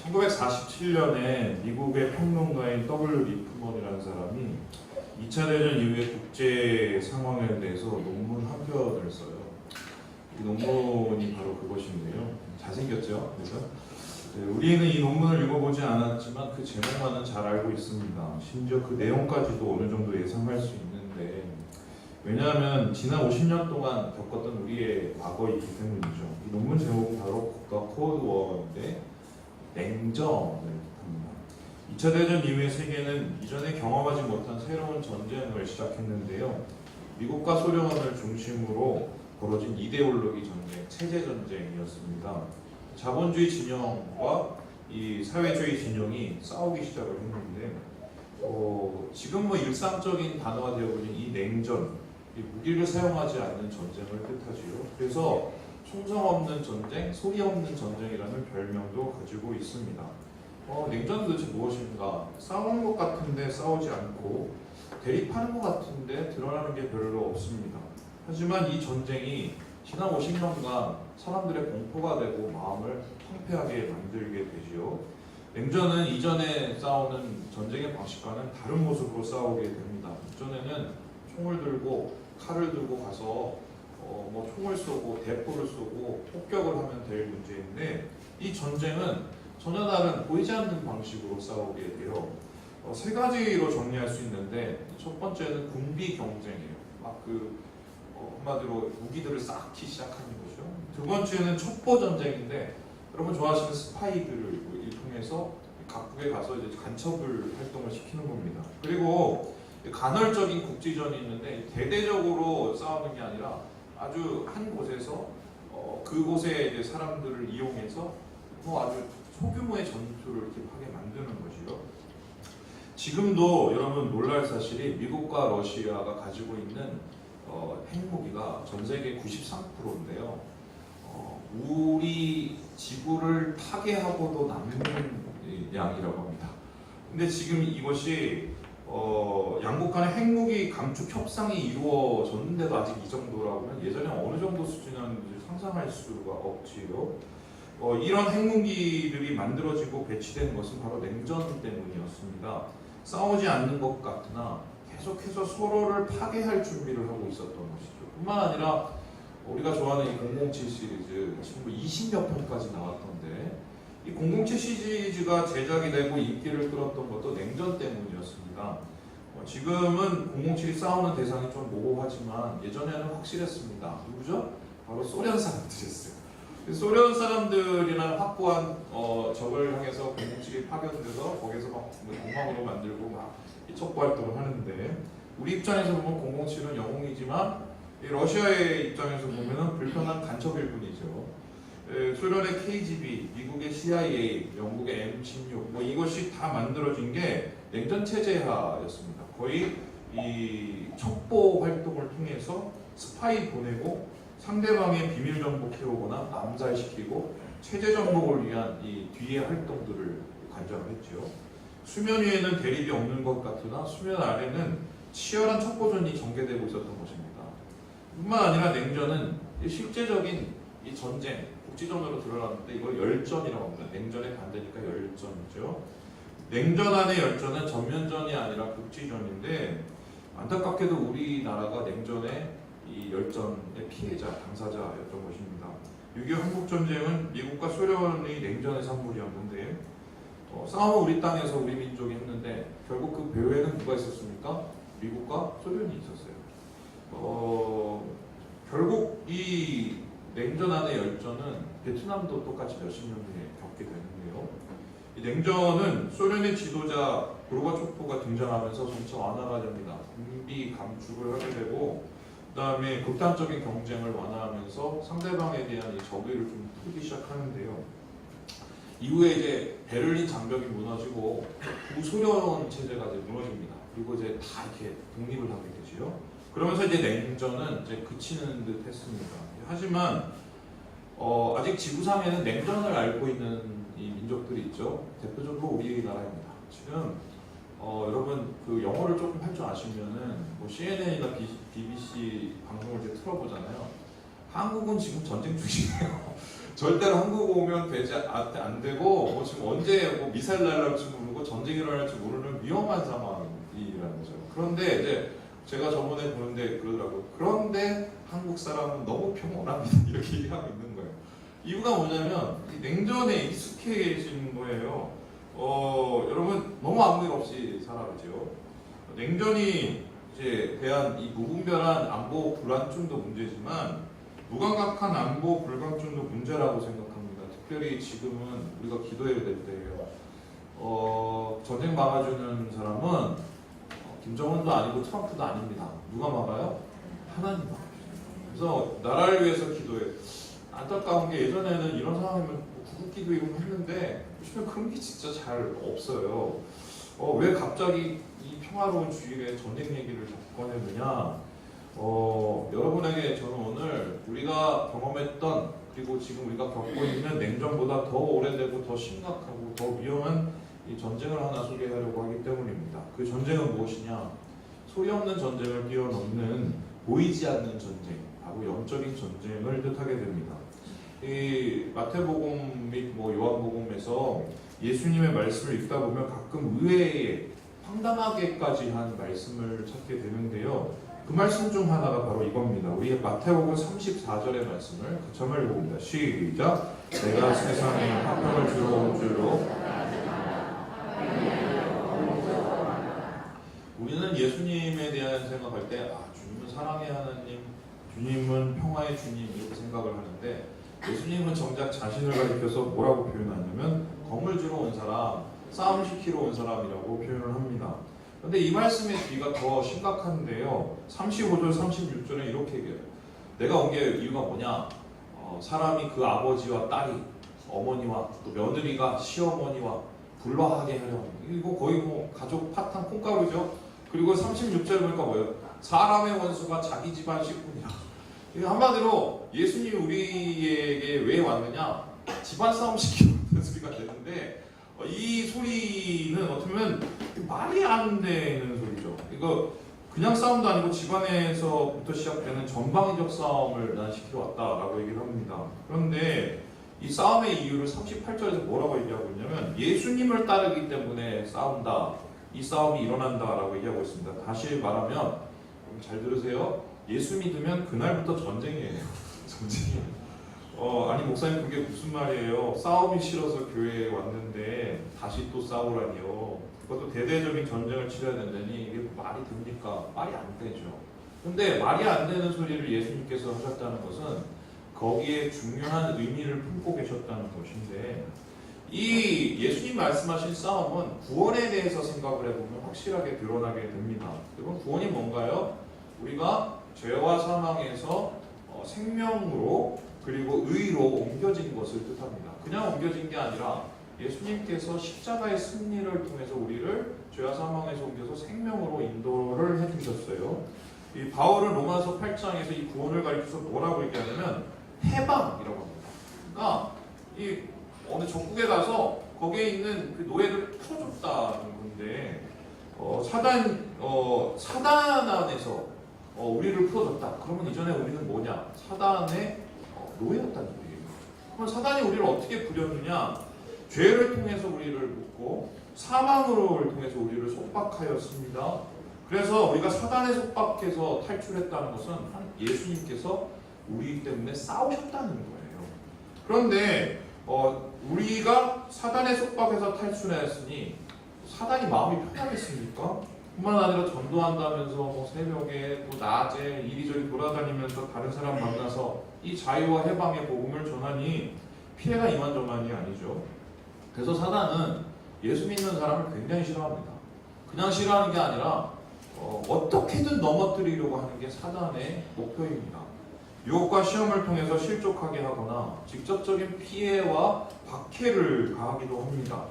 1947년에 미국의 평론가인 W. 리프먼이라는 사람이 2차 대전 이후의 국제 상황에 대해서 논문 한 편을 써요. 이 논문이 바로 그것인데요. 잘생겼죠? 그래서 우리는 이 논문을 읽어보지 않았지만 그 제목만은 잘 알고 있습니다. 심지어 그 내용까지도 어느 정도 예상할 수 있는데, 왜냐하면 지난 50년 동안 겪었던 우리의 과거이기 때문이죠. 이 논문 제목은 바로 국가 코드워인데 냉전을 뜻합니다. 2차 대전 이후의 세계는 이전에 경험하지 못한 새로운 전쟁을 시작했는데요. 미국과 소련을 중심으로 벌어진 이데올로기 전쟁, 체제 전쟁이었습니다. 자본주의 진영과 이 사회주의 진영이 싸우기 시작을 했는데, 지금 뭐 일상적인 단어가 되어버린 이 냉전, 이 무기를 사용하지 않는 전쟁을 뜻하지요. 그래서 총성 없는 전쟁, 소리 없는 전쟁이라는 별명도 가지고 있습니다. 냉전은 도대체 무엇인가? 싸우는 것 같은데 싸우지 않고 대립하는 것 같은데 드러나는 게 별로 없습니다. 하지만 이 전쟁이 지난 50년간 사람들의 공포가 되고 마음을 황폐하게 만들게 되지요. 냉전은 이전에 싸우는 전쟁의 방식과는 다른 모습으로 싸우게 됩니다. 이전에는 총을 들고 칼을 들고 가서 뭐 총을 쏘고 대포를 쏘고 폭격을 하면 될 문제인데, 이 전쟁은 전혀 다른 보이지 않는 방식으로 싸우게 돼요. 세 가지로 정리할 수 있는데, 첫 번째는 군비 경쟁이에요. 한마디로 무기들을 쌓기 시작하는 거죠. 두 번째는 첩보 전쟁인데, 여러분 좋아하시는 스파이들을 통해서 각국에 가서 이제 간첩을 활동을 시키는 겁니다. 그리고 간헐적인 국지전이 있는데, 대대적으로 싸우는 게 아니라 아주 한 곳에서 그곳에 이제 사람들을 이용해서 아주 소규모의 전투를 이렇게 하게 만드는 것이요. 지금도 여러분 놀랄 사실이 미국과 러시아가 가지고 있는 핵무기가 전 세계 93%인데요. 우리 지구를 타개하고도 남는 양이라고 합니다. 근데 지금 이것이 양국 간의 핵무기 감축 협상이 이루어졌는데도 아직 이 정도라고는 예전에 어느 정도 수준이었는지 상상할 수가 없지요. 이런 핵무기들이 만들어지고 배치된 것은 바로 냉전 때문이었습니다. 싸우지 않는 것 같으나 계속해서 서로를 파괴할 준비를 하고 있었던 것이죠. 뿐만 아니라 우리가 좋아하는 이 007 시리즈 지금 20몇 편까지 나왔던데, 이 007 시리즈가 제작이 되고 인기를 끌었던 것도 냉전 때문이었습니다. 지금은 007이 싸우는 대상이 좀 모호하지만 예전에는 확실했습니다. 누구죠? 바로 소련 사람들이었어요. 소련 사람들이란 확고한 적을 향해서 007이 파견돼서 거기서 막 공항으로 만들고 막 첩보 활동을 하는데, 우리 입장에서 보면 007은 영웅이지만 러시아의 입장에서 보면 불편한 간첩일 뿐이죠. 소련의 KGB, 미국의 CIA, 영국의 M16, 이것이 다 만들어진 게 냉전 체제하였습니다. 거의 이 첩보 활동을 통해서 스파이 보내고 상대방의 비밀 정보 캐오거나 암살시키고 체제 정복을 위한 이 뒤의 활동들을 관장을 했죠. 수면 위에는 대립이 없는 것 같으나 수면 아래는 치열한 첩보전이 전개되고 있었던 것입니다. 뿐만 아니라 냉전은 실제적인 이 전쟁, 국지전으로 드러났는데 이걸 열전이라고 합니다. 냉전의 반대니까 열전이죠. 냉전 안의 열전은 전면전이 아니라 국지전인데, 안타깝게도 우리나라가 냉전의 이 열전의 피해자, 당사자였던 것입니다. 6.25 한국전쟁은 미국과 소련의 냉전의 산물이었는데, 싸움은 우리 땅에서 우리 민족이 했는데 결국 그 배후에는 누가 있었습니까? 미국과 소련이 있었어요. 결국 이 냉전 안의 열전은 베트남도 똑같이 몇십 년 후에 겪게 되는데요. 이 냉전은 소련의 지도자 고르바초프가 등장하면서 점차 완화가 됩니다. 군비 감축을 하게 되고, 그 다음에 극단적인 경쟁을 완화하면서 상대방에 대한 이 적의를 좀 풀기 시작하는데요. 이후에 이제 베를린 장벽이 무너지고 구소련 체제가 이제 무너집니다. 그리고 이제 다 이렇게 독립을 하게 되지요. 그러면서 이제 냉전은 이제 그치는 듯 했습니다. 하지만 아직 지구상에는 냉전을 앓고 있는 이 민족들이 있죠. 대표적으로 우리나라입니다. 지금 여러분 그 영어를 조금 할 줄 아시면은 CNN이나 BBC 방송을 이제 틀어보잖아요. 한국은 지금 전쟁 중이에요. 절대로 한국 오면 안 되고 뭐 지금 언제 뭐 미사일 날라올지 모르고 전쟁이 일어날지 모르는 위험한 상황이라는 거죠. 그런데 이제 제가 저번에 보는데 그러더라고요. 그런데 한국 사람은 너무 평온합니다. 이렇게 얘기하고 있는 거예요. 이유가 뭐냐면 이 냉전에 익숙해진 거예요. 여러분 너무 아무 일 없이 살아가죠. 냉전이 이제 대한 이 무분별한 안보 불안증도 문제지만 무감각한 안보 불감증도 문제라고 생각합니다. 특별히 지금은 우리가 기도해야 될 때예요. 전쟁 막아주는 사람은 김정은도 아니고 트럼프도 아닙니다. 누가 막아요? 하나님 막아주세요. 그래서 나라를 위해서 기도해요. 안타까운 게 예전에는 이런 상황이면 구국기도 이런 거 했는데 요즘에 그런 게 진짜 잘 없어요. 왜 갑자기 이 평화로운 주일에 전쟁 얘기를 자꾸 꺼내느냐? 여러분에게 저는 오늘 우리가 경험했던 그리고 지금 우리가 겪고 있는 냉전보다 더 오래되고 더 심각하고 더 위험한 이 전쟁을 하나 소개하려고 하기 때문입니다. 그 전쟁은 무엇이냐? 소리 없는 전쟁을 뛰어넘는 보이지 않는 전쟁, 바로 영적인 전쟁을 뜻하게 됩니다. 이 마태복음 및 요한복음에서 예수님의 말씀을 읽다 보면 가끔 의외의 황당하게까지 한 말씀을 찾게 되는데요. 그 말씀 중 하나가 바로 이겁니다. 우리 마태복음 34절의 말씀을 같이 한번 읽어봅니다. 시작! 내가 세상에 화평을 주러 온 줄로. 우리는 예수님에 대한 생각할 때 주님은 사랑의 하나님, 주님은 평화의 주님 이렇게 생각을 하는데 예수님은 정작 자신을 가리켜서 뭐라고 표현하냐면 검을 주러 온 사람, 싸움 시키러 온 사람이라고 표현을 합니다. 그런데 이 말씀의 뒤가 더 심각한데요. 35절, 36절에 이렇게 얘기해요. 내가 온 게 이유가 뭐냐? 사람이 그 아버지와 딸이, 어머니와 또 며느리가 시어머니와 불화하게 하려고. 이거 거의 뭐 가족 파탄 콩가루죠. 그리고 36절 보니까 뭐예요? 사람의 원수가 자기 집안 식구니라. 한마디로 예수님이 우리에게 왜 왔느냐? 집안 싸움 시키는 소리가 되는데 이 소리는 어떻게 보면 말이 안 되는 소리죠. 이거 그냥 싸움도 아니고 집안에서부터 시작되는 전방위적 싸움을 난 시키러 왔다라고 얘기를 합니다. 그런데 이 싸움의 이유를 38절에서 뭐라고 얘기하고 있냐면 예수님을 따르기 때문에 싸운다. 이 싸움이 일어난다라고 얘기하고 있습니다. 다시 말하면 잘 들으세요. 예수 믿으면 그날부터 전쟁이에요. 전쟁이에요. 아니 목사님 그게 무슨 말이에요? 싸움이 싫어서 교회에 왔는데 다시 또 싸우라니요. 그것도 대대적인 전쟁을 치러야 된다니 이게 말이 됩니까? 말이 안 되죠. 근데 말이 안 되는 소리를 예수님께서 하셨다는 것은 거기에 중요한 의미를 품고 계셨다는 것인데 이 예수님 말씀하신 싸움은 구원에 대해서 생각을 해보면 확실하게 드러나게 됩니다. 여러분 구원이 뭔가요? 우리가 죄와 사망에서 생명으로 그리고 의로 옮겨진 것을 뜻합니다. 그냥 옮겨진 게 아니라 예수님께서 십자가의 승리를 통해서 우리를 죄와 사망에서 옮겨서 생명으로 인도를 해주셨어요. 이 바울은 로마서 8장에서 이 구원을 가리켜서 뭐라고 얘기하냐면 해방이라고 합니다. 그러니까 이 어느 적국에 가서 거기에 있는 그 노예들을 풀어줬다는 건데 사단 안에서 우리를 풀어줬다. 그러면 이전에 우리는 뭐냐? 사단의 노예였다는 얘기예요. 그럼 사단이 우리를 어떻게 부렸느냐? 죄를 통해서 우리를 묶고 사망으로 통해서 우리를 속박하였습니다. 그래서 우리가 사단의 속박에서 탈출했다는 것은 예수님께서 우리 때문에 싸우셨다는 거예요. 그런데 우리가 사단의 속박에서 탈출했으니 사단이 마음이 편하겠습니까? 뿐만 아니라 전도한다면서 뭐 새벽에 또 낮에 이리저리 돌아다니면서 다른 사람 만나서 이 자유와 해방의 복음을 전하니 피해가 이만저만이 아니죠. 그래서 사단은 예수 믿는 사람을 굉장히 싫어합니다. 그냥 싫어하는 게 아니라 어떻게든 넘어뜨리려고 하는 게 사단의 목표입니다. 유혹과 시험을 통해서 실족하게 하거나 직접적인 피해와 박해를 가하기도 합니다.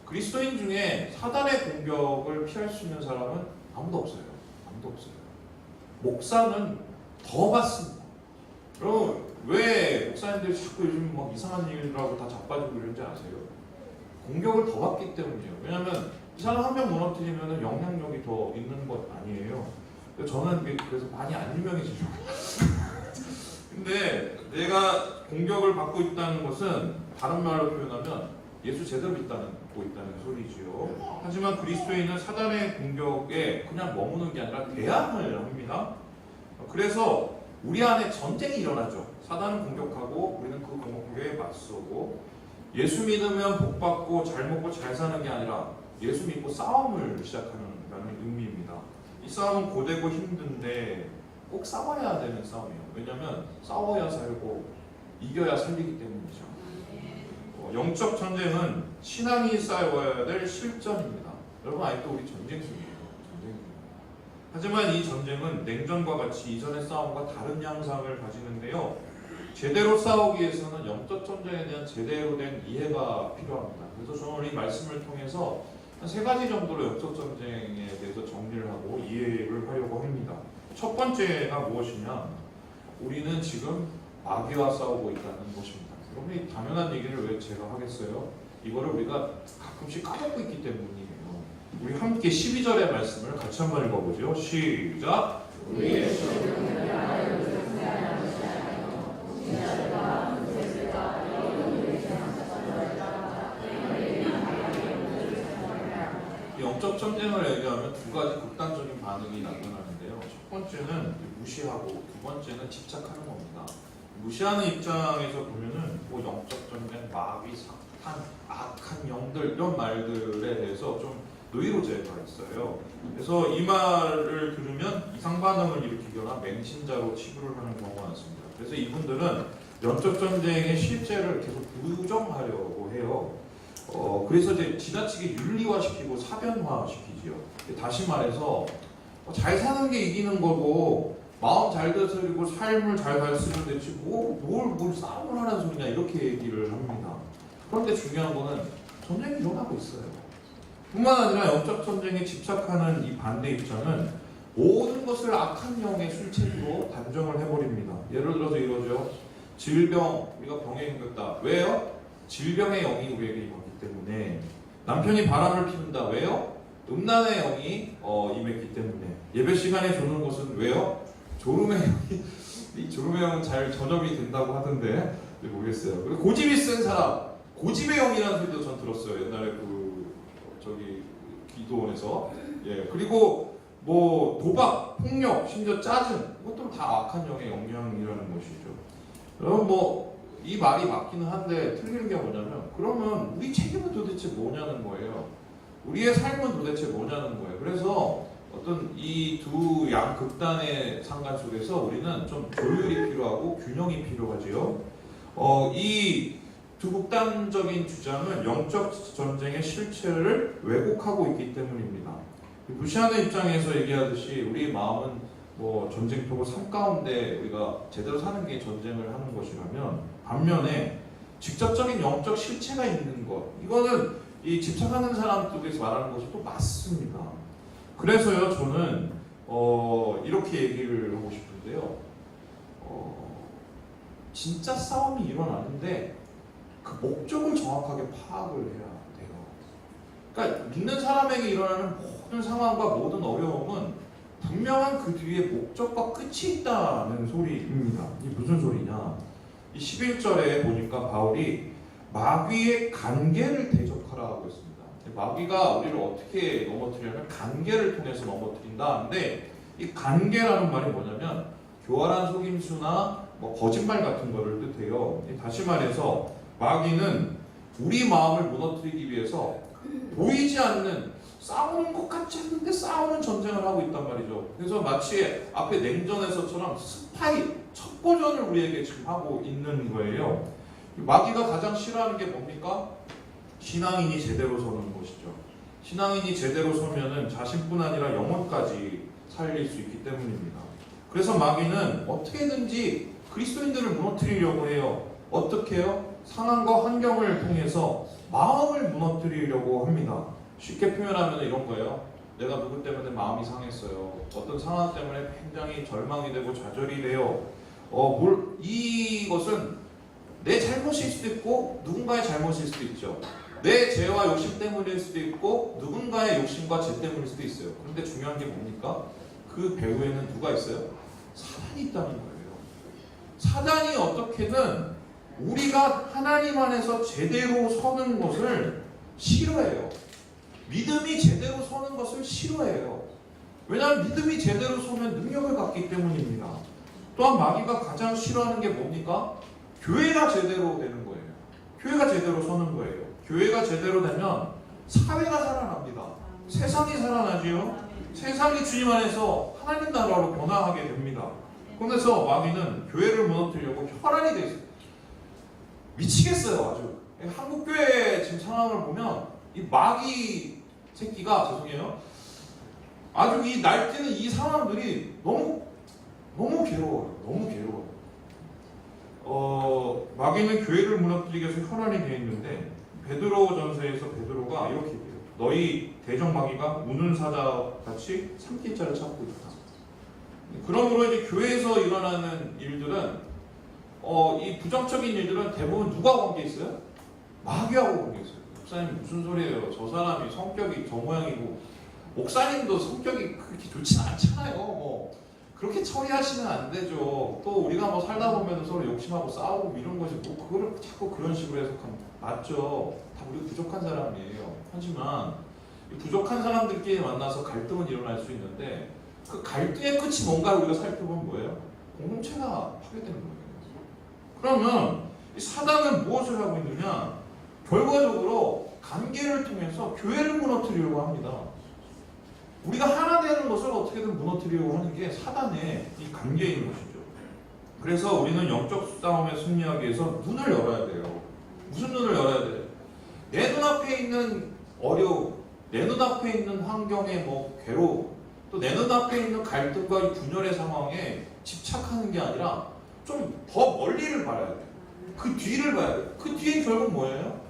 그리스도인 중에 사단의 공격을 피할 수 있는 사람은 아무도 없어요. 아무도 없어요. 목사는 더 받습니다. 여러분 왜 목사님들이 자꾸 요즘 막 이상한 일이라고 다 자빠지고 이런지 아세요? 공격을 더 받기 때문이에요. 왜냐하면 이 사람 한 명 무너뜨리면 영향력이 더 있는 것 아니에요. 저는 그래서 많이 안 유명해지려고 근데 내가 공격을 받고 있다는 것은 다른 말로 표현하면 예수 제대로 믿고 있다는 소리지요. 하지만 그리스도인은 사단의 공격에 그냥 머무는 게 아니라 대항을 합니다. 그래서 우리 안에 전쟁이 일어나죠. 사단은 공격하고 우리는 그 공격에 맞서고, 예수 믿으면 복 받고 잘 먹고 잘 사는 게 아니라 예수 믿고 싸움을 시작하는 의미입니다. 이 싸움은 고되고 힘든데 꼭 싸워야 되는 싸움이에요. 왜냐하면 싸워야 살고 이겨야 살리기 때문이죠. 영적 전쟁은 신앙이 쌓여야 될 실전입니다. 여러분 아직도 우리 전쟁 중이에요. 하지만 이 전쟁은 냉전과 같이 이전의 싸움과 다른 양상을 가지는데요. 제대로 싸우기 위해서는 영적 전쟁에 대한 제대로 된 이해가 필요합니다. 그래서 저는 이 말씀을 통해서 한 3가지 정도로 영적 전쟁에 대해서 정리를 하고 이해를 하려고 합니다. 첫 번째가 무엇이냐? 우리는 지금 마귀와 싸우고 있다는 것입니다. 여러분, 이 당연한 얘기를 왜 제가 하겠어요? 이거를 우리가 가끔씩 까먹고 있기 때문이에요. 우리 함께 12절의 말씀을 같이 한번 읽어보죠. 시작! 우리의 영적 전쟁을 얘기하면 2가지 극단적인 반응이 나타나는데요. 첫 번째는 무시하고, 두 번째는 집착하는 겁니다. 무시하는 입장에서 보면은 뭐 영적 전쟁, 마귀, 사탄, 악한 영들 이런 말들에 대해서 좀 노이로제가 있어요. 그래서 이 말을 들으면 이상 반응을 일으키거나 맹신자로 치부를 하는 경우가 많습니다. 그래서 이분들은 영적 전쟁의 실제를 계속 부정하려고 해요. 그래서 이제 지나치게 윤리화시키고 사변화시키지요. 다시 말해서 잘 사는 게 이기는 거고 마음 잘 다스리고 삶을 잘 다스리면 되지 뭘 싸움을 하라는 소리냐 이렇게 얘기를 합니다. 그런데 중요한 거는 전쟁이 일어나고 있어요. 뿐만 아니라 영적 전쟁에 집착하는 이 반대 입장은 모든 것을 악한 영의 술책으로 단정을 해버립니다. 예를 들어서 이러죠. 질병, 우리가 병에 힘들다. 왜요? 질병의 영이 우리에게 임했기 때문에. 남편이 바람을 피운다. 왜요? 음란의 영이 임했기 때문에. 예배 시간에 조는 것은 왜요? 졸음의 영이, 이 졸음의 영은 잘 전염이 된다고 하던데 모르겠어요. 그리고 고집이 센 사람, 고집의 영이라는 소리도 전 들었어요. 옛날에 기도원에서. 예, 그리고 뭐 도박, 폭력, 심지어 짜증, 이것도 다 악한 영의 영향이라는 것이죠. 여러분 뭐 이 말이 맞기는 한데 틀리는 게 뭐냐면, 그러면 우리 책임은 도대체 뭐냐는 거예요. 우리의 삶은 도대체 뭐냐는 거예요. 그래서 어떤 이 두 양 극단의 상관 속에서 우리는 좀 조율이 필요하고 균형이 필요하지요. 이 두 극단적인 주장은 영적 전쟁의 실체를 왜곡하고 있기 때문입니다. 무시하는 입장에서 얘기하듯이 우리 마음은 뭐 전쟁터고 삶 가운데 우리가 제대로 사는 게 전쟁을 하는 것이라면, 반면에 직접적인 영적 실체가 있는 것, 이거는 이 집착하는 사람 쪽에서 말하는 것이 또 맞습니다. 그래서요, 저는 이렇게 얘기를 하고 싶은데요. 진짜 싸움이 일어나는데 그 목적을 정확하게 파악을 해야 돼요. 그러니까 믿는 사람에게 일어나는 모든 상황과 모든 어려움은 분명한 그 뒤에 목적과 끝이 있다는 소리입니다. 이게 무슨 소리냐? 이 11절에 보니까 바울이 마귀의 간계를 대적하라고 했습니다. 마귀가 우리를 어떻게 넘어뜨리냐면 간계를 통해서 넘어뜨린다 하는데, 이 간계라는 말이 뭐냐면 교활한 속임수나 뭐 거짓말 같은 거를 뜻해요. 다시 말해서 마귀는 우리 마음을 무너뜨리기 위해서 보이지 않는, 싸우는 것 같지 않는데 싸우는 전쟁을 하고 있단 말이죠. 그래서 마치 앞에 냉전에서처럼 스파이, 첫 버전을 우리에게 지금 하고 있는 거예요. 마귀가 가장 싫어하는 게 뭡니까? 신앙인이 제대로 서는 것이죠. 신앙인이 제대로 서면은 자신뿐 아니라 영혼까지 살릴 수 있기 때문입니다. 그래서 마귀는 어떻게든지 그리스도인들을 무너뜨리려고 해요. 어떻게 해요? 상황과 환경을 통해서 마음을 무너뜨리려고 합니다. 쉽게 표현하면 이런 거예요. 내가 누구 때문에 마음이 상했어요. 어떤 상황 때문에 굉장히 절망이 되고 좌절이 돼요. 이것은 내 잘못일 수도 있고 누군가의 잘못일 수도 있죠. 내 죄와 욕심 때문일 수도 있고 누군가의 욕심과 죄 때문일 수도 있어요. 그런데 중요한 게 뭡니까? 그 배후에는 누가 있어요? 사단이 있다는 거예요. 사단이 어떻게든 우리가 하나님 안에서 제대로 서는 것을 싫어해요. 믿음이 제대로 서는 것을 싫어해요. 왜냐하면 믿음이 제대로 서면 능력을 갖기 때문입니다. 또한 마귀가 가장 싫어하는 게 뭡니까? 교회가 제대로 되는 거예요. 교회가 제대로 서는 거예요. 교회가 제대로 되면 사회가 살아납니다. 세상이 살아나지요. 세상이 주님 안에서 하나님 나라로 변화하게 됩니다. 그래서 마귀는 교회를 무너뜨리려고 혈안이 돼 있어요. 미치겠어요, 아주. 한국 교회 지금 상황을 보면 이 마귀 새끼가 죄송해요. 아주 이 날뛰는 이 상황들이 너무 괴로워요. 너무 괴로워요. 마귀는 교회를 무너뜨리기 위해서 혈안이 되어 있는데 베드로전서에서 베드로가 이렇게 얘기해요. 너희 대적 마귀가 우는 사자 같이 삼킬자를 찾고 있다. 그러므로 이제 교회에서 일어나는 일들은 이 부정적인 일들은 대부분 누가 관계 있어요? 마귀하고 관계 있어요. 목사님 무슨 소리예요? 저 사람이 성격이 저 모양이고 목사님도 성격이 그렇게 좋진 않잖아요. 그렇게 처리하시면 안 되죠. 또 우리가 살다 보면 서로 욕심하고 싸우고 이런 것이 그거를 자꾸 그런 식으로 해석하면 맞죠. 다 우리 부족한 사람이에요. 하지만 이 부족한 사람들끼리 만나서 갈등은 일어날 수 있는데 그 갈등의 끝이 뭔가 우리가 살펴보면 뭐예요? 공동체가 파괴되는 거예요. 그러면 이 사단은 무엇을 하고 있느냐? 결과적으로 관계를 통해서 교회를 무너뜨리려고 합니다. 우리가 하나 되는 것을 어떻게든 무너뜨리려고 하는 게 사단의 이 관계인 것이죠. 그래서 우리는 영적 싸움에 승리하기 위해서 눈을 열어야 돼요. 무슨 눈을 열어야 돼요? 내 눈앞에 있는 어려움, 내 눈앞에 있는 환경의 괴로움, 또 내 눈앞에 있는 갈등과 이 분열의 상황에 집착하는 게 아니라 좀 더 멀리를 봐야 돼요. 그 뒤를 봐야 돼요. 그 뒤엔 결국 뭐예요?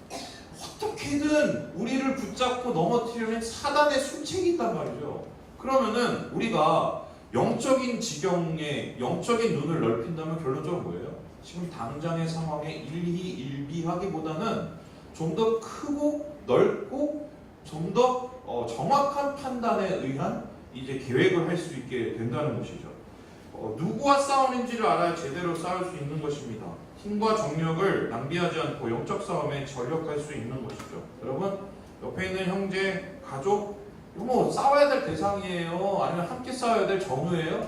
어떻게든 우리를 붙잡고 넘어뜨리려는 사단의 술책이 있단 말이죠. 그러면은 우리가 영적인 지경에 영적인 눈을 넓힌다면 결론적으로 뭐예요? 지금 당장의 상황에 일희일비하기보다는 좀 더 크고 넓고 좀 더 정확한 판단에 의한 이제 계획을 할 수 있게 된다는 것이죠. 누구와 싸우는지를 알아야 제대로 싸울 수 있는 것입니다. 힘과 정력을 낭비하지 않고 영적 싸움에 전력할 수 있는 것이죠. 여러분, 옆에 있는 형제, 가족, 이거 싸워야 될 대상이에요? 아니면 함께 싸워야 될 전우예요?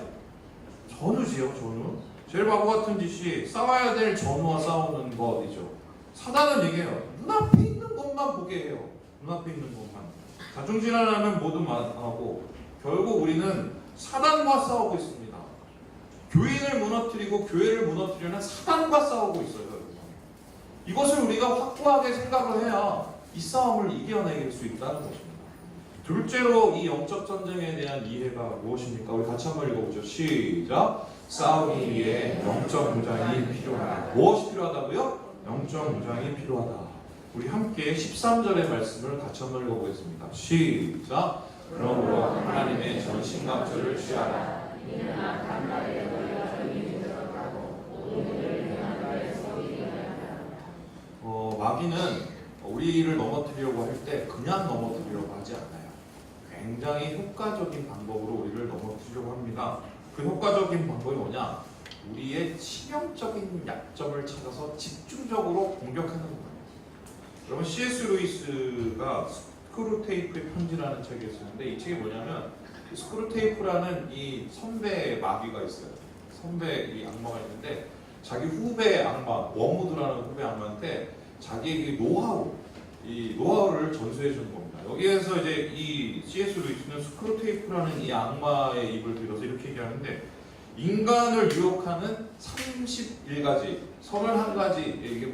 전우지요, 전우. 제일 바보 같은 짓이 싸워야 될 전우와 싸우는 것이죠. 사단은 얘기해요. 눈앞에 있는 것만 보게 해요. 눈앞에 있는 것만. 자중질환하면 모두 만하고 결국 우리는 사단과 싸우고 있습니다. 교인을 무너뜨리고 교회를 무너뜨리는 사단과 싸우고 있어요. 이것을 우리가 확고하게 생각을 해야 이 싸움을 이겨내길 수 있다는 것입니다. 둘째로 이 영적 전쟁에 대한 이해가 무엇입니까? 우리 같이 한번 읽어보죠. 시작! 싸우기 위해 영적 무장이 필요하다. 무엇이 필요하다고요? 영적 무장이 필요하다. 우리 함께 13절의 말씀을 같이 한번 읽어보겠습니다. 시작! 그러므로 하나님의 전신갑주를 취하라. 마귀는 우리를 넘어뜨리려고 할 때 그냥 넘어뜨리려고 하지 않아요. 굉장히 효과적인 방법으로 우리를 넘어뜨리려고 합니다. 그 효과적인 방법이 뭐냐? 우리의 치명적인 약점을 찾아서 집중적으로 공격하는 거예요. 여러분, C.S. 루이스가 스크루테이프의 편지라는 책을 쓰는데 이 책이 뭐냐면 스크루테이프라는 이 선배 마귀가 있어요. 선배 이 악마가 있는데 자기 후배 악마, 워무드라는 후배 악마한테 자기의 이 노하우를 전수해 주는 겁니다. 여기에서 이제 이 C.S. 루이스는 스크루테이프라는 이 악마의 입을 들여서 이렇게 얘기하는데 인간을 유혹하는 31가지, 31가지, 이게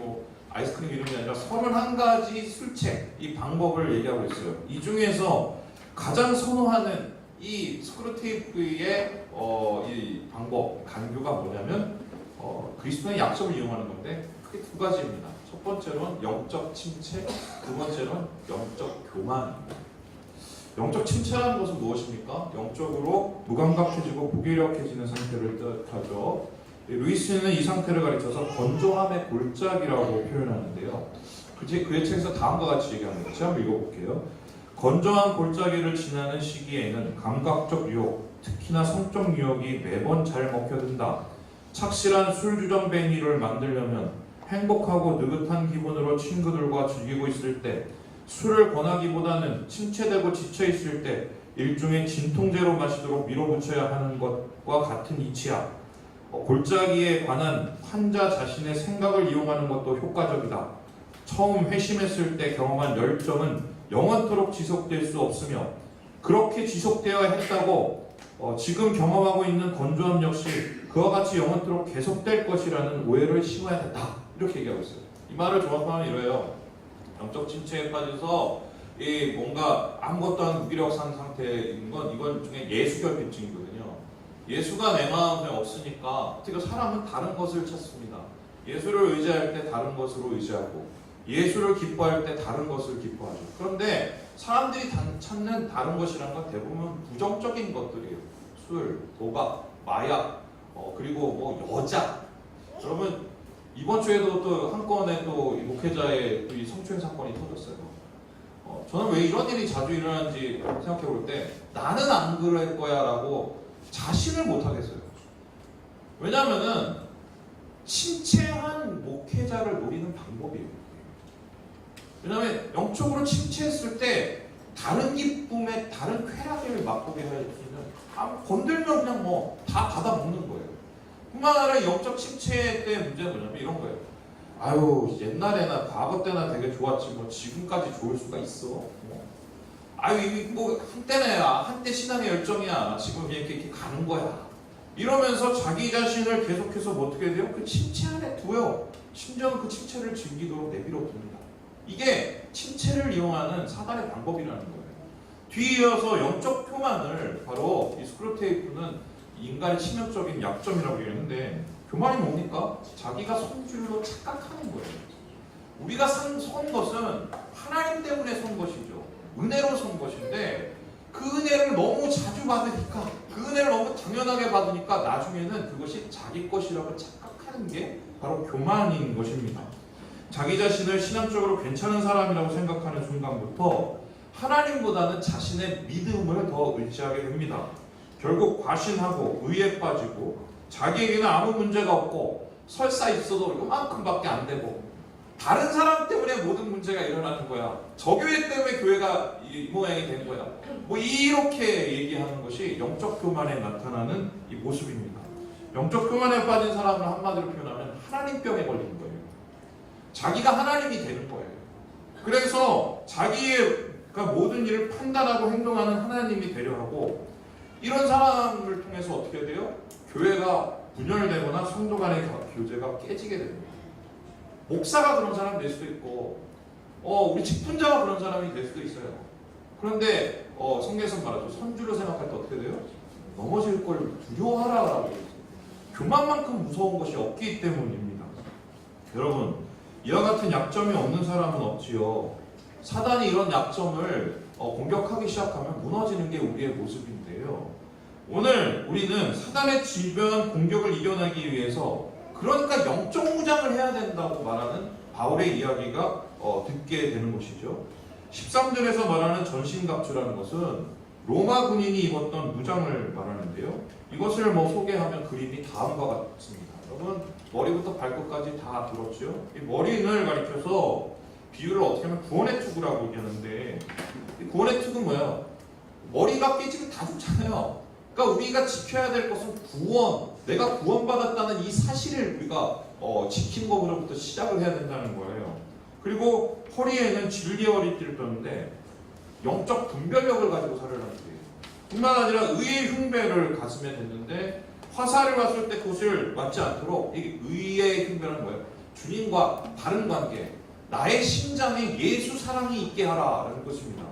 아이스크림 이름이 아니라 31가지 술책, 이 방법을 얘기하고 있어요. 이 중에서 가장 선호하는 이 스크루테이프의 이 방법, 간교가 뭐냐면 그리스도의 약점을 이용하는 건데 크게 두 가지입니다. 첫 번째로는 영적 침체, 두 번째로는 영적 교만입니다. 영적 침체라는 것은 무엇입니까? 영적으로 무감각해지고 무기력해지는 상태를 뜻하죠. 루이스는 이 상태를 가리켜서 건조함의 골짜기라고 표현하는데요. 그의 책에서 다음과 같이 얘기합니다. 제가 한번 읽어볼게요. 건조한 골짜기를 지나는 시기에는 감각적 유혹, 특히나 성적 유혹이 매번 잘 먹혀든다. 착실한 술주정뱅이를 만들려면 행복하고 느긋한 기분으로 친구들과 즐기고 있을 때, 술을 권하기보다는 침체되고 지쳐있을 때 일종의 진통제로 마시도록 밀어붙여야 하는 것과 같은 이치야. 골짜기에 관한 환자 자신의 생각을 이용하는 것도 효과적이다. 처음 회심했을 때 경험한 열정은 영원토록 지속될 수 없으며 그렇게 지속되어야 했다고 지금 경험하고 있는 건조함 역시 그와 같이 영원토록 계속될 것이라는 오해를 심어야 했다. 이렇게 얘기하고 있어요. 이 말을 종합하면 이래요. 영적 침체에 빠져서 뭔가 아무것도 안 무기력 산 상태인 건 이건 중에 예수결핍증이거든요. 예수가 내 마음에 없으니까 어떻게 사람은 다른 것을 찾습니다. 예수를 의지할 때 다른 것으로 의지하고 예수를 기뻐할 때 다른 것을 기뻐하죠. 그런데 사람들이 찾는 다른 것이란 건 대부분 부정적인 것들이에요. 술, 도박, 마약, 그리고 뭐 여자. 여러분 이번 주에도 또 한 건의 또 목회자의 이 성추행 사건이 터졌어요. 저는 왜 이런 일이 자주 일어나는지 생각해 볼 때 나는 안 그럴 거야 라고 자신을 못 하겠어요. 왜냐하면은 침체한 목회자를 노리는 방법이에요. 왜냐하면 영적으로 침체했을 때 다른 기쁨에 다른 쾌락을 맛보게 할 수 있는 건들면 그냥 뭐 다 받아먹는 거예요. 뿐만 아니라 영적 침체 때 문제는 뭐냐면 이런 거예요. 아유 옛날에나 과거 때나 되게 좋았지 뭐 지금까지 좋을 수가 있어. 아유 뭐 한때 신앙의 열정이야. 지금 이렇게 가는 거야. 이러면서 자기 자신을 계속해서 뭐 어떻게 돼요? 그 침체 안에 두어요. 심지어는 그 침체를 즐기도록 내버려 둡니다. 이게 침체를 이용하는 사단의 방법이라는 거예요. 뒤이어서 영적 교만을 바로 이 스크루테이프는 인간의 치명적인 약점이라고 얘기했는데 교만이 뭡니까? 자기가 선줄로 착각하는 거예요. 우리가 선 것은 하나님 때문에 선 것이죠. 은혜로 선 것인데 그 은혜를 너무 자주 받으니까 그 은혜를 너무 당연하게 받으니까 나중에는 그것이 자기 것이라고 착각하는 게 바로 교만인 것입니다. 자기 자신을 신앙적으로 괜찮은 사람이라고 생각하는 순간부터 하나님보다는 자신의 믿음을 더 의지하게 됩니다. 결국 과신하고 의에 빠지고 자기에게는 아무 문제가 없고 설사 있어도 이만큼밖에 안 되고 다른 사람 때문에 모든 문제가 일어나는 거야. 저 교회 때문에 교회가 이 모양이 된 거야. 뭐 이렇게 얘기하는 것이 영적 교만에 나타나는 이 모습입니다. 영적 교만에 빠진 사람을 한마디로 표현하면 하나님병에 걸리는 거예요. 자기가 하나님이 되는 거예요. 그래서 자기가 모든 일을 판단하고 행동하는 하나님이 되려 하고 이런 사람을 통해서 어떻게 돼요? 교회가 분열되거나 성도 간의 교제가 깨지게 됩니다. 목사가 그런 사람이 될 수도 있고 우리 직분자가 그런 사람이 될 수도 있어요. 그런데 성경에서 말하죠. 선주로 생각할 때 어떻게 돼요? 넘어질 걸 두려워하라라고 해요. 교만만큼 무서운 것이 없기 때문입니다. 여러분 이와 같은 약점이 없는 사람은 없지요. 사단이 이런 약점을 공격하기 시작하면 무너지는 게 우리의 모습인데요. 오늘 우리는 사단의 집요한 공격을 이겨내기 위해서 그러니까 영적 무장을 해야 된다고 말하는 바울의 이야기가 듣게 되는 것이죠. 13절에서 말하는 전신갑주라는 것은 로마 군인이 입었던 무장을 말하는데요. 이것을 소개하면 그림이 다음과 같습니다. 여러분 머리부터 발끝까지 다 들었죠? 이 머리를 가리켜서 비유를 어떻게 하면 구원의 투구라고 얘기하는데 이 구원의 투구는 뭐예요? 머리가 깨지면 다 죽잖아요. 그러니까 우리가 지켜야 될 것은 구원, 내가 구원받았다는 이 사실을 우리가 지키는 것부터 시작을 해야 된다는 거예요. 그리고 허리에는 진리의 허리띠를 떴는데 영적 분별력을 가지고 살아라는 거예요. 뿐만 아니라 의의 흉배를 가슴에 댔는데 화살을 왔을 때 그것을 맞지 않도록 이 의의 흉배는 뭐예요? 주님과 바른 관계, 나의 심장에 예수 사랑이 있게 하라라는 것입니다.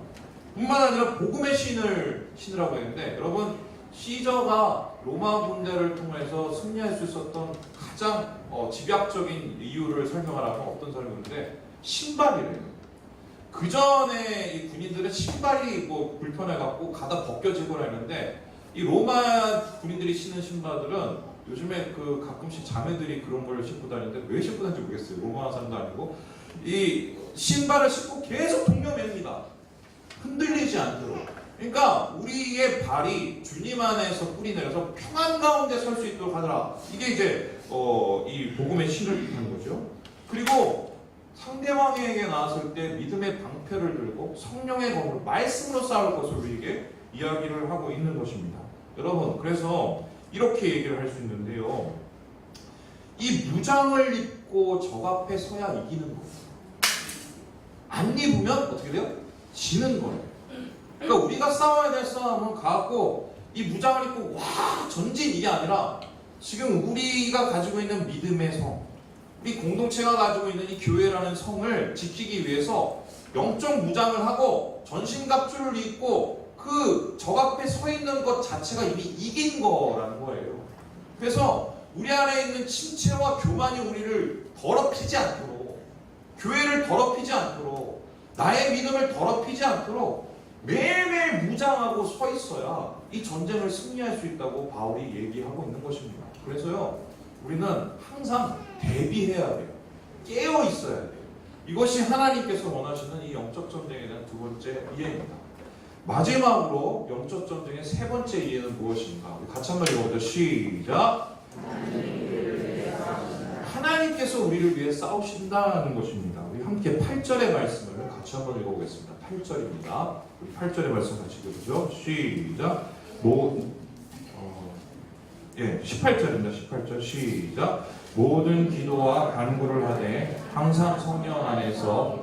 뿐만 아니라 복음의 신을 신으라고 했는데 여러분 시저가 로마 군대를 통해서 승리할 수 있었던 가장 집약적인 이유를 설명하라면 어떤 설명인데 신발이래요. 그 전에 이 군인들은 신발이 불편해갖고 가다 벗겨지거나 했는데 이 로마 군인들이 신는 신발들은 요즘에 가끔씩 자매들이 그런 걸 신고 다니는데 왜 신고 다니는지 모르겠어요. 로마 사람도 아니고 이 신발을 신고 계속 동료맵니다. 흔들리지 않도록. 그러니까 우리의 발이 주님 안에서 뿌리 내려서 평안 가운데 설 수 있도록 하더라. 이게 이제 이 복음의 신을 뜻하는 거죠. 그리고 상대방에게 나왔을 때 믿음의 방패를 들고 성령의 검으로 말씀으로 싸울 것을 우리에게 이야기를 하고 있는 것입니다. 여러분, 그래서 이렇게 얘기를 할 수 있는데요. 이 무장을 입고 적 앞에 서야 이기는 거예요. 안 입으면 어떻게 돼요? 지는 거예요. 그러니까 우리가 싸워야 될 싸움은 갖고 이 무장을 입고 와 전진 이게 아니라 지금 우리가 가지고 있는 믿음의 성, 우리 공동체가 가지고 있는 이 교회라는 성을 지키기 위해서 영적 무장을 하고 전신갑주를 입고 그 적 앞에 서 있는 것 자체가 이미 이긴 거라는 거예요. 그래서 우리 안에 있는 침체와 교만이 우리를 더럽히지 않도록, 교회를 더럽히지 않도록, 나의 믿음을 더럽히지 않도록 매일매일 무장하고 서 있어야 이 전쟁을 승리할 수 있다고 바울이 얘기하고 있는 것입니다. 그래서요, 우리는 항상 대비해야 돼요. 깨어 있어야 돼요. 이것이 하나님께서 원하시는 이 영적 전쟁에 대한 두 번째 이해입니다. 마지막으로 영적 전쟁의 세 번째 이해는 무엇인가? 우리 같이 한번 읽어보죠. 시작. 하나님께서 우리를 위해 싸우신다는 것입니다. 우리 함께 8절의 말씀을 같이 한번 읽어보겠습니다. 8절입니다. 우리 8절의 말씀 같이 읽어보죠. 시작. 18절입니다. 18절 시작. 모든 기도와 간구를 하되 항상 성령 안에서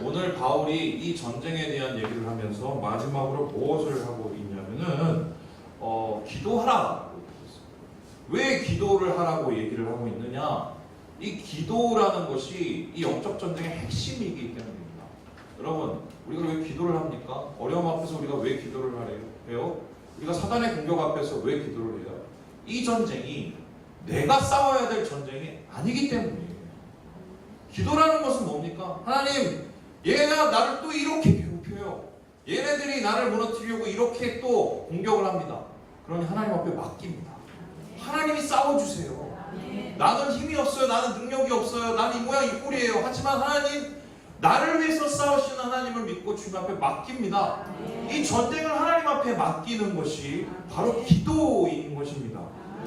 오늘 바울이 이 전쟁에 대한 얘기를 하면서 마지막으로 무엇을 하고 있냐면은 기도하라. 왜 기도를 하라고 얘기를 하고 있느냐? 이 기도라는 것이 이 영적 전쟁의 핵심이기 때문입니다. 여러분, 우리가 왜 기도를 합니까? 어려움 앞에서 우리가 왜 기도를 해요? 우리가 사단의 공격 앞에서 왜 기도를 해요? 이 전쟁이 내가 싸워야 될 전쟁이 아니기 때문이에요. 기도라는 것은 뭡니까? 하나님, 얘가 나를 또 이렇게 괴롭혀요. 얘네들이 나를 무너뜨리려고 이렇게 또 공격을 합니다. 그러니 하나님 앞에 맡깁니다. 하나님이 싸워주세요. 나는 힘이 없어요. 나는 능력이 없어요. 나는 이 모양 이 꼴이에요. 하지만 하나님, 나를 위해서 싸우시는 하나님을 믿고 주님 앞에 맡깁니다. 이 전쟁을 하나님 앞에 맡기는 것이 바로 기도인 것입니다.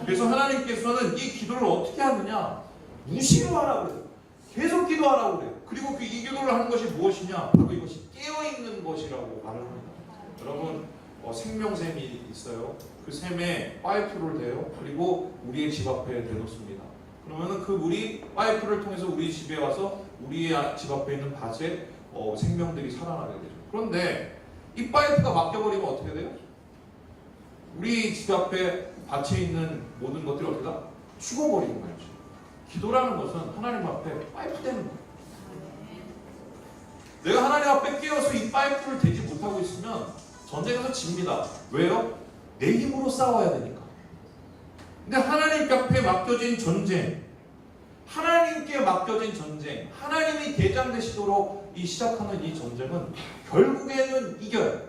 그래서 하나님께서는 이 기도를 어떻게 하느냐? 무시로 하라고 그래요. 계속 기도하라고 그래요. 그리고 이 기도를 하는 것이 무엇이냐? 바로 이것이 깨어있는 것이라고 말을 합니다. 여러분, 생명샘이 있어요. 그 샘에 파이프를 대요. 그리고 우리의 집 앞에 대놓습니다. 그러면은 그 물이 파이프를 통해서 우리 집에 와서 우리의 집 앞에 있는 밭에 생명들이 살아나게 되죠. 그런데 이 파이프가 막혀버리면 어떻게 돼요? 우리 집 앞에 밭에 있는 모든 것들이 어떻게 다 죽어버리는 거죠. 기도라는 것은 하나님 앞에 파이프 되는 거예요. 내가 하나님 앞에 깨어서 이 파이프를 대지 못하고 있으면 전쟁에서 집니다. 왜요? 내 힘으로 싸워야 되니까. 근데 하나님 앞에 맡겨진 전쟁, 하나님께 맡겨진 전쟁, 하나님이 대장 되시도록 시작하는 이 전쟁은 결국에는 이겨요.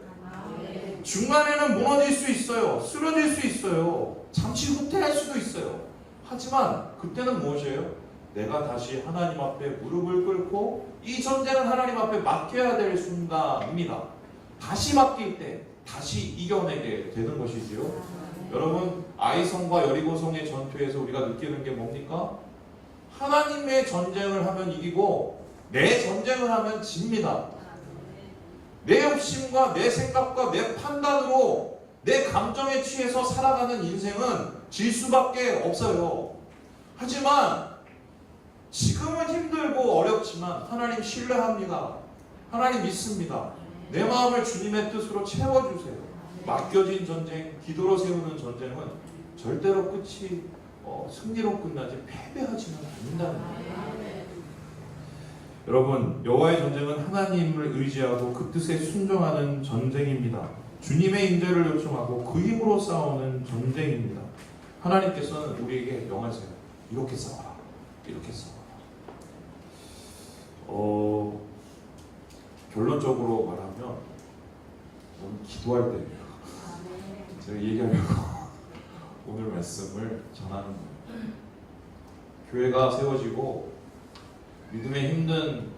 중간에는 무너질 수 있어요. 쓰러질 수 있어요. 잠시 후퇴할 수도 있어요. 하지만 그때는 무엇이에요? 내가 다시 하나님 앞에 무릎을 꿇고 이 전쟁은 하나님 앞에 맡겨야 될 순간입니다. 다시 맡길 때 다시 이겨내게 되는 것이지요. 여러분, 아이성과 여리고성의 전투에서 우리가 느끼는 게 뭡니까? 하나님의 전쟁을 하면 이기고 내 전쟁을 하면 집니다. 내 욕심과 내 생각과 내 판단으로 내 감정에 취해서 살아가는 인생은 질 수밖에 없어요. 하지만 지금은 힘들고 어렵지만 하나님 신뢰합니다. 하나님 믿습니다. 내 마음을 주님의 뜻으로 채워주세요. 맡겨진 전쟁, 기도로 세우는 전쟁은 절대로 끝이 승리로 끝나지 패배하지는 않는다는 거예요. 여러분, 여호와의 전쟁은 하나님을 의지하고 그 뜻에 순종하는 전쟁입니다. 주님의 인도를 요청하고 그 힘으로 싸우는 전쟁입니다. 하나님께서는 우리에게 명하세요. 이렇게 싸워라. 이렇게 싸워라. 결론적으로 말하면 오늘 기도할 때예요. 제가 얘기하려고 오늘 말씀을 전하는 거예요. 교회가 세워지고 믿음의 힘든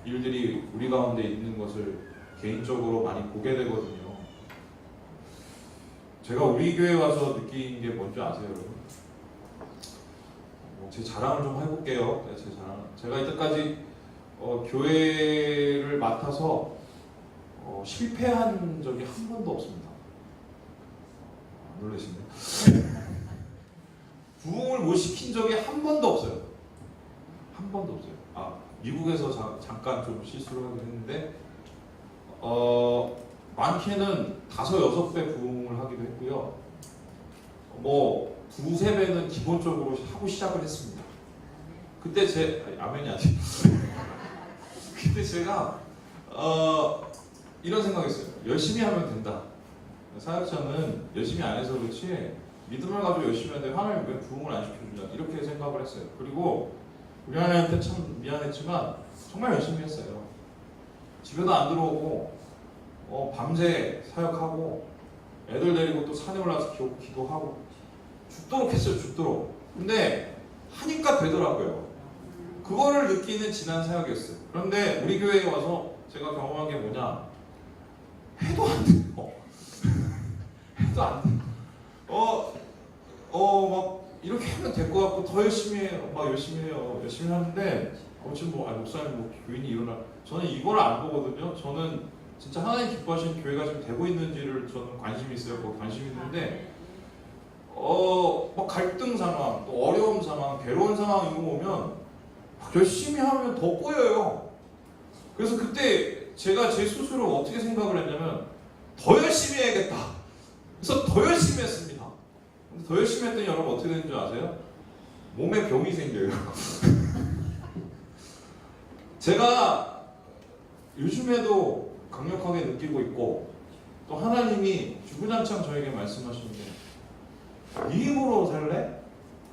일들이 우리 가운데 있는 것을 개인적으로 많이 보게 되거든요. 제가 우리 교회 와서 느낀 게 뭔지 아세요, 여러분? 제 자랑을 좀 해볼게요. 네, 제 자랑. 제가 이때까지 교회를 맡아서 실패한 적이 한 번도 없습니다. 놀라시네. 부흥을 못 시킨 적이 한 번도 없어요. 한 번도 없어요. 미국에서 잠깐 좀 실수를 하긴 했는데 많게는 5-6배 부흥을 하기도 했고요. 뭐 2-3배는 기본적으로 하고 시작을 했습니다. 그때 아멘이 아니에요. 그때 제가 이런 생각했어요. 열심히 하면 된다. 사역자는 열심히 안 해서 그렇지 믿음을 가지고 열심히 하는데 하나님 왜 부흥을 안 시켜주냐 이렇게 생각을 했어요. 그리고 우리 하나님한테 참 미안했지만 정말 열심히 했어요. 집에도 안 들어오고 밤새 사역하고 애들 데리고 또 산에 올라가서 기도하고 죽도록 했어요. 죽도록. 근데 하니까 되더라고요. 그거를 느끼는 지난 사역이었어요. 그런데 우리 교회에 와서 제가 경험한 게 뭐냐, 해도 안 돼요. 해도 안 돼요. 막 이렇게 하면 될 것 같고 더 열심히 해요. 막 열심히 해요. 열심히 하는데 지금 목사님 교인이 일어나. 저는 이걸 안 보거든요. 저는 진짜 하나님 기뻐하시는 교회가 지금 되고 있는지를 저는 관심이 있어요. 거기 관심이 있는데 막 갈등 상황, 또 어려운 상황, 괴로운 상황 이거 오면 막 열심히 하면 더 꼬여요. 그래서 그때 제가 제 스스로 어떻게 생각을 했냐면 더 열심히 해야겠다. 그래서 더 열심히 했습니다. 근데 더 열심히 했더니 여러분 어떻게 되는 줄 아세요? 몸에 병이 생겨요. 제가 요즘에도 강력하게 느끼고 있고 또 하나님이 주구장창 저에게 말씀하시는 게 네 힘으로 살래?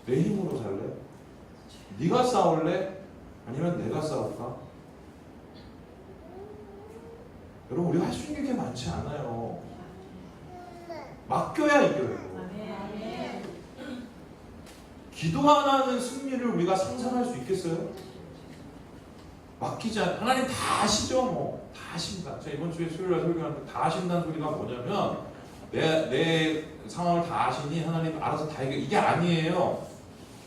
내 힘으로 살래? 네가 싸울래? 아니면 내가 싸울까? 여러분 우리가 할 수 있는 게 많지 않아요. 맡겨야 이겨요. 기도 하나는 승리를 우리가 상상할 수 있겠어요? 맡기지 않. 하나님 다 아시죠? 뭐 다 아십니다. 제가 이번 주에 수요일날 설교하는데 다 아신다는 소리가 뭐냐면 내 상황을 다 아시니 하나님 알아서 다 이게 아니에요.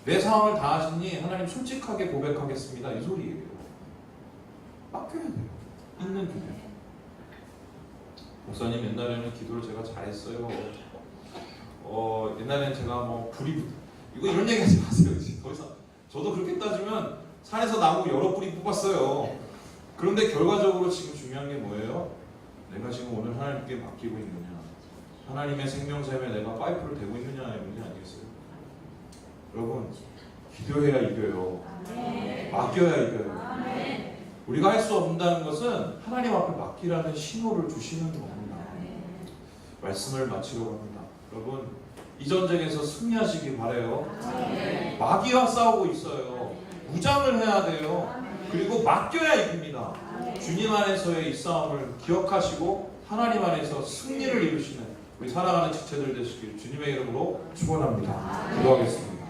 내 상황을 다 아시니 하나님 솔직하게 고백하겠습니다. 이 소리예요. 맡겨야 돼요. 있는 교회. 목사님 옛날에는 기도를 제가 잘했어요. 옛날에는 제가 뭐 불이 이거 이런 얘기하지 마세요. 더 이상 저도 그렇게 따지면 산에서 나무 여러 뿌리 뽑았어요. 그런데 결과적으로 지금 중요한 게 뭐예요? 내가 지금 오늘 하나님께 맡기고 있느냐, 하나님의 생명샘에 내가 파이프를 대고 있느냐의 문제 아니겠어요? 여러분 기도해야 이겨요. 맡겨야 이겨요. 우리가 할 수 없다는 것은 하나님 앞에 맡기라는 신호를 주시는 겁니다. 말씀을 마치려고 합니다. 여러분 이 전쟁에서 승리하시기 바라요. 마귀와 싸우고 있어요. 무장을 해야 돼요. 그리고 맡겨야 이깁니다. 주님 안에서의 이 싸움을 기억하시고 하나님 안에서 승리를 이루시는 우리 사랑하는 지체들 되시길 주님의 이름으로 축원합니다. 기도하겠습니다.